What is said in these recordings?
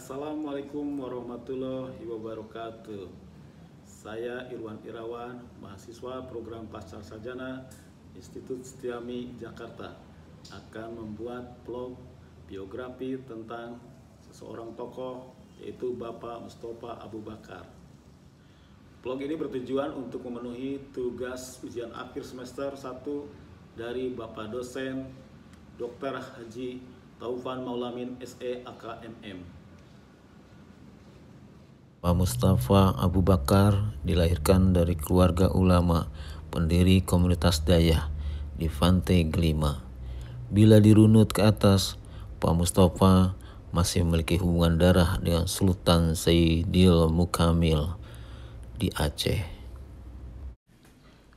Assalamualaikum warahmatullahi wabarakatuh. Saya Irwan Irawan, mahasiswa program Pasca Sarjana Institut Setiami Jakarta, akan membuat vlog biografi tentang seseorang tokoh, yaitu Bapak Mustafa Abu Bakar. Vlog ini bertujuan untuk memenuhi tugas ujian akhir semester 1 dari Bapak dosen Dr. Haji Taufan Maulamin SE AKMM. Pak Mustafa Abu Bakar dilahirkan dari keluarga ulama, pendiri komunitas Dayah di Fantai Gelima. Bila dirunut ke atas, Pak Mustafa masih memiliki hubungan darah dengan Sultan Sayyidil Mukamil di Aceh.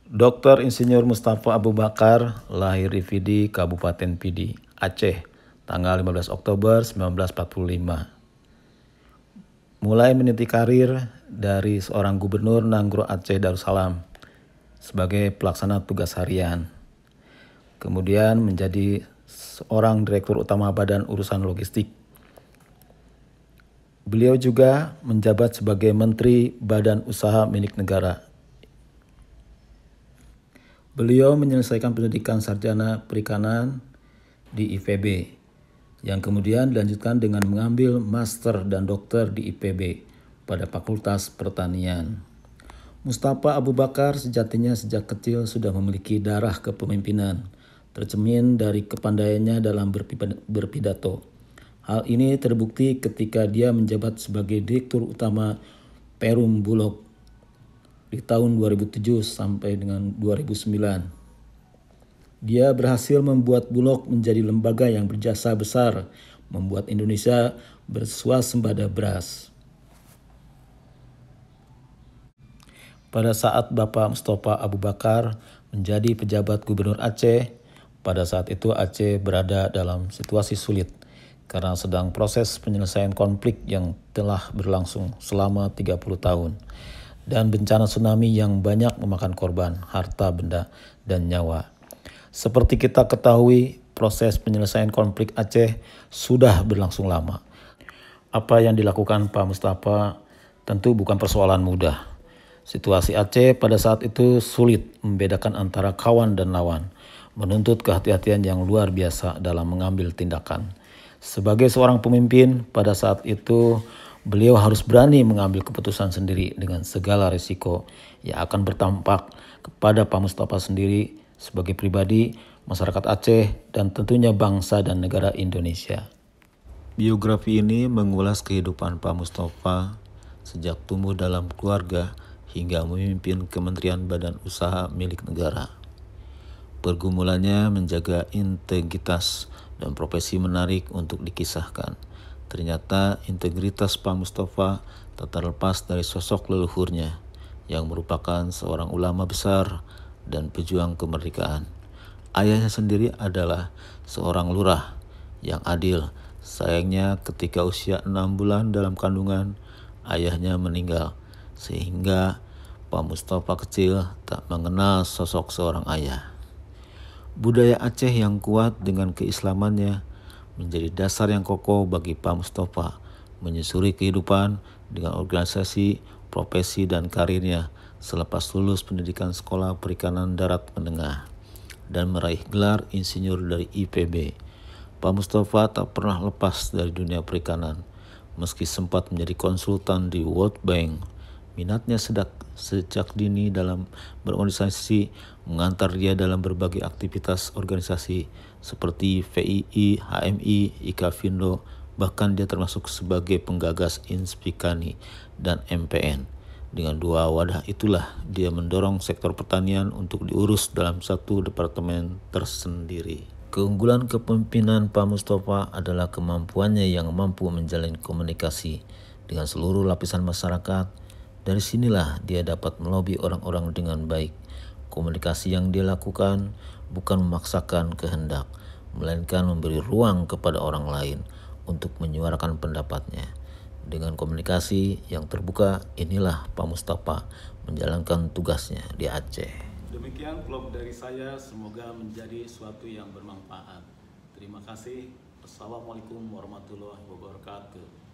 Dr. Insinyur Mustafa Abu Bakar lahir di Pidi, Kabupaten Pidi, Aceh, tanggal 15 Oktober 1945. Mulai meniti karir dari seorang gubernur Nanggro Aceh Darussalam sebagai pelaksana tugas harian. Kemudian menjadi seorang direktur utama Badan Urusan Logistik. Beliau juga menjabat sebagai Menteri Badan Usaha Milik Negara. Beliau menyelesaikan pendidikan sarjana perikanan di IPB, yang kemudian dilanjutkan dengan mengambil master dan dokter di IPB pada Fakultas Pertanian. Mustafa Abu Bakar sejatinya sejak kecil sudah memiliki darah kepemimpinan, tercermin dari kepandaiannya dalam berpidato. Hal ini terbukti ketika dia menjabat sebagai Direktur Utama Perum Bulog di tahun 2007 sampai dengan 2009. Dia berhasil membuat Bulog menjadi lembaga yang berjasa besar, membuat Indonesia berswasembada beras. Pada saat Bapak Mustafa Abu Bakar menjadi pejabat Gubernur Aceh, pada saat itu Aceh berada dalam situasi sulit karena sedang proses penyelesaian konflik yang telah berlangsung selama 30 tahun dan bencana tsunami yang banyak memakan korban, harta benda, dan nyawa. Seperti kita ketahui, proses penyelesaian konflik Aceh sudah berlangsung lama. Apa yang dilakukan Pak Mustafa tentu bukan persoalan mudah. Situasi Aceh pada saat itu sulit membedakan antara kawan dan lawan, menuntut kehati-hatian yang luar biasa dalam mengambil tindakan. Sebagai seorang pemimpin, pada saat itu beliau harus berani mengambil keputusan sendiri dengan segala risiko yang akan berdampak kepada Pak Mustafa sendiri sebagai pribadi, masyarakat Aceh, dan tentunya bangsa dan negara Indonesia. Biografi ini mengulas kehidupan Pak Mustafa sejak tumbuh dalam keluarga hingga memimpin Kementerian Badan Usaha Milik Negara. Pergumulannya menjaga integritas dan profesi menarik untuk dikisahkan. Ternyata integritas Pak Mustafa tak terlepas dari sosok leluhurnya yang merupakan seorang ulama besar dan pejuang kemerdekaan. Ayahnya sendiri adalah seorang lurah yang adil. Sayangnya ketika usia 6 bulan dalam kandungan, ayahnya meninggal, sehingga Pak Mustafa kecil tak mengenal sosok seorang ayah. Budaya Aceh yang kuat dengan keislamannya menjadi dasar yang kokoh bagi Pak Mustafa menyusuri kehidupan dengan organisasi, profesi, dan karirnya selepas lulus pendidikan sekolah perikanan darat menengah dan meraih gelar insinyur dari IPB. Pak Mustafa tak pernah lepas dari dunia perikanan, meski sempat menjadi konsultan di World Bank. Minatnya sejak dini dalam berorganisasi mengantar dia dalam berbagai aktivitas organisasi seperti VII, HMI, IKAVindo, bahkan dia termasuk sebagai penggagas Inspikani dan MPN. Dengan dua wadah itulah dia mendorong sektor pertanian untuk diurus dalam satu departemen tersendiri. Keunggulan kepemimpinan Pak Mustafa adalah kemampuannya yang mampu menjalin komunikasi dengan seluruh lapisan masyarakat. Dari sinilah dia dapat melobi orang-orang dengan baik. Komunikasi yang dia lakukan bukan memaksakan kehendak, melainkan memberi ruang kepada orang lain untuk menyuarakan pendapatnya. Dengan komunikasi yang terbuka, inilah Pak Mustafa menjalankan tugasnya di Aceh. Demikian vlog dari saya, semoga menjadi suatu yang bermanfaat. Terima kasih. Assalamualaikum warahmatullahi wabarakatuh.